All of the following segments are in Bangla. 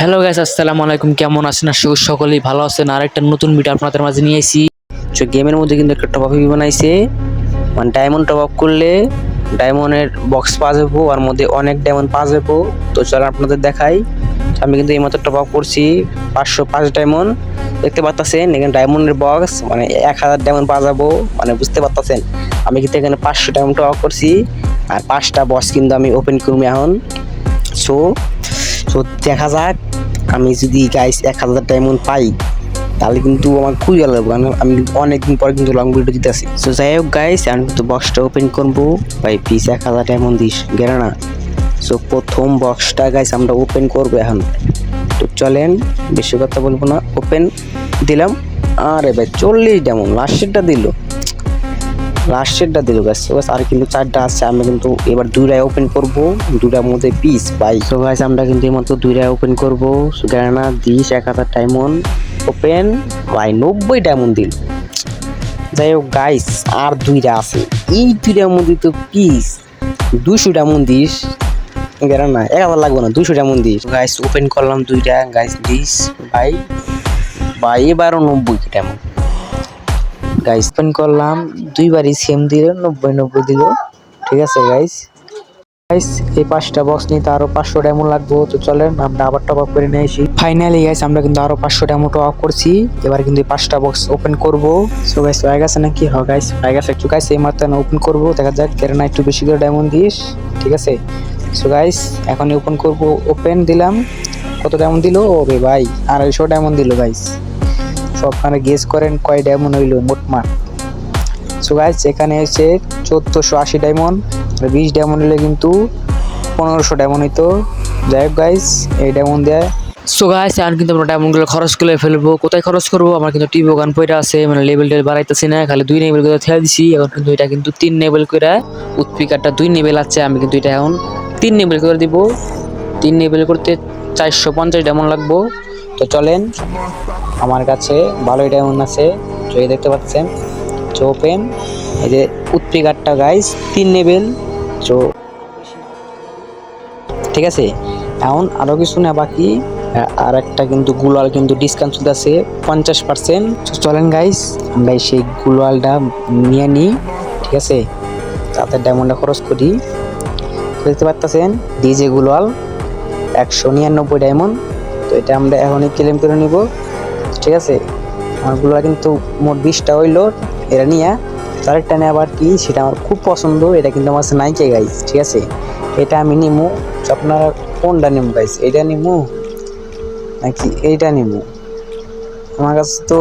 হ্যালো গাইস, আসসালামু আলাইকুম। কেমন আছেন? আশা করি সকলেই ভালো আছেন। আর একটা নতুন ভিডিও আপনাদের মাঝে নিয়ে এসেছি। গেমের মধ্যে কিন্তু একটা টপ আপ বানাইছে, মানে ডায়মন্ড টপ আপ করলে ডায়মন্ডের বক্স পাওয়া যাবো, আর মধ্যে অনেক ডায়মন্ড পাওয়া যাবো। তো চলো আপনাদের দেখাই। আমি কিন্তু এই মাত্র টপ আপ করছি 505 ডায়মন্ড। দেখতে পাচ্ছেন এখানে ডায়মন্ডের বক্স, মানে 1000 ডায়মন্ড পাওয়া যাবো, মানে বুঝতে পারতেছেন। আমি কিন্তু এখানে 500 ডায়মন্ড টপ আপ করছি, আর 5টা বক্স কিন্তু আমি ওপেন করবো এখন। সো সো দেখা যাক, আমি যদি গাইস 1000 ডায়মন্ড পাই তাহলে কিন্তু আমার খুবই ভালো লাগবে। আমি কিন্তু অনেকদিন পরে কিন্তু লং ভিডিও দিতে আসি। সো যাই হোক গাইস, আমি কিন্তু বক্সটা ওপেন করবো। ভাই প্লিজ 1000 ডায়মন্ড দিস গেলে না। সো প্রথম বক্সটা গাইস আমরা ওপেন করবো এখন। তো চলেন, বেশি কথা বলবো না, ওপেন দিলাম। আরে ভাই 40 ডায়মন্ড লাস্টেরটা দিল গাইস। তো আর কিন্তু 4টা আছে, আমরা কিন্তু এবার 2টাই ওপেন করবো, 2টার মধ্যে পিস ভাই। তো গাইস আমরা কিন্তু এই মতো 2টাই ওপেন করবো। গানা দিস 1000 ডায়মন্ড ওপেন ভাই, 90 ডায়মন্ড দিল। যাই হোক গাইস, আর 2টা আছে, এই 2টার মধ্যে তো পিস 200 ডায়মন্ড দিস গানা, 1000 লাগবে না, 200 ডায়মন্ড দিস। গাইস ওপেন করলাম 2টা গাইস, দিস ভাই ভাই এবারও 90 ডায়মন্ড গাইস। ওপেন করলাম, দুইবারই সেম দিল, 90 দিল। ঠিক আছে গাইস। এই 5টা বক্স নিতে আরো 500 ডায়মন্ড লাগবে। তো চলেন আমরা আবার টপ আপ করে নিয়ে আসি। ফাইনালি গাইস আমরা কিন্তু আরো 500 ডায়মন্ড টপ আপ করছি। এবার কিন্তু এই 5টা বক্স ওপেন করব। সো গাইস হয়ে গেছে নাকি? হ্যাঁ গাইস হয়ে গেছে। একটু গাইস এই মাত্র ওপেন করব, দেখা যাক কেন একটু বেশি করে ডায়মন্ড দিস। ঠিক আছে। সো গাইস এখন ওপেন করব, ওপেন দিলাম। কত ডায়মন্ড দিল? ওরে ভাই 250 ডায়মন্ড দিল গাইস। সবখানে গেস করেন কয় ডায়মন্ড হইলো মোটমাট। সো গাইস এখানে এসে 1480 ডায়মন্ড, 20 ডায়মন্ড হলে কিন্তু 1500 ডায়মন্ড হইতো। যাই হোক গাইস এই ডায়মন্ড দেয়। সো গাইস এখন কিন্তু আমরা ডায়মন্ডগুলো খরচ করে ফেলবো। কোথায় খরচ করবো? আমার কিন্তু টিভো গান পয়টা আছে, মানে লেভেল বাড়াইতেছি না, খালি 2 লেভেল করে ছেড়ে দিছি। এখন কিন্তু এটা কিন্তু 3 লেভেল করে, উৎপিকারটা 2 লেভেল আছে, আমি কিন্তু এটা এখন 3 লেভেল করে দিব। 3 লেভেল করতে 450 ডায়মন্ড লাগবো। তো চলেন, আমার কাছে ভালোই ডায়মন্ড আছে, তো এই দেখতে পাচ্ছেন। তো ওপেন, এই যে উৎপিকারটা গাইস 3 লেভেল। তো ঠিক আছে, এখন আরো কিছু না বাকি। আর একটা কিন্তু গুলাল কিন্তু ডিসকাউন্ট চলতেছে 50%। চলেন গাইস আমরা সেই গুলালটা নিয়ে নিই। ঠিক আছে, তাতে ডায়মন্ডটা খরচ করি। দেখতে পাচ্ছেন ডিজে গুলাল 199 ডায়মন্ড। তো এটা আমরা এখনই ক্লেম করে নিব। ঠিক আছে, আমার গুলাল কিন্তু মোট 20টা হইলো। এটা নিয়ে আরেকটা নিয়ে আবার কি, সেটা আমার খুব পছন্দ, এটা কিন্তু আমার কাছে নাইকে গাইস। ঠিক আছে, এটা আমি নিমু। আপনারা কোনটা নিমু গাইস? এইটা নিমু নাকি এইটা নিমু? আমার কাছে তো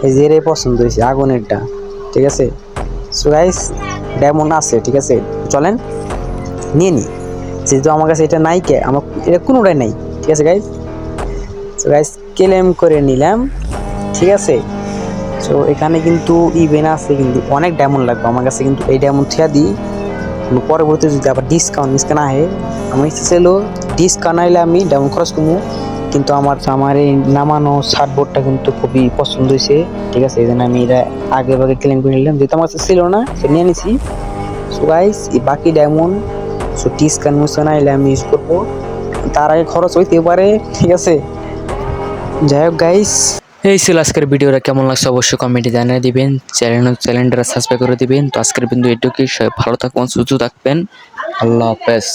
এই যে এটাই পছন্দ হয়েছে, আগুনেরটা। ঠিক আছে, সো গাইস ডায়মন্ড আছে। ঠিক আছে, চলেন নিয়ে নি। যেহেতু আমার কাছে এটা নাই, কে আমার এটা কোনোটাই নাই। ঠিক আছে গাইস, সো গাইস ক্লেম করে নিলাম। ঠিক আছে, সো এখানে কিন্তু ইভেন্ট আছে, কিন্তু অনেক ডায়মন্ড লাগবে আমার কাছে। কিন্তু এই ডায়মন্ড থিয়া দিই পরবর্তী যদি আবার ডিসকাউন্ট আহে, আমি ছিল ডিসকাউন্ট আইলে আমি ডায়মন্ড খরচ করবো। কিন্তু আমার এই নামানো সার্টবোর্ডটা কিন্তু খুবই পছন্দ হয়েছে। ঠিক আছে, এই জন্য আমি এটা আগে ক্লেম করে নিলাম, যেহেতু আমার কাছে ছিল না, সে নিয়ে নিছি। সো গাইস এই বাকি ডায়মন্ড সো ডিসকাউন্ট আইলে আমি ইউজ করবো, তার আগে খরচ হইতে পারে। ঠিক আছে, যাই হোক গাইস এই ছিল আজকের ভিডিওটা। কেমন লাগছে অবশ্যই কমেন্টে জানিয়ে দিবেন। চ্যানেলটা সাবস্ক্রাইব করে দিবেন। তো আজকের বিন্দু এটুকুই। সবাই ভালো থাকবেন, সুস্থ থাকবেন। আল্লাহ হাফেজ।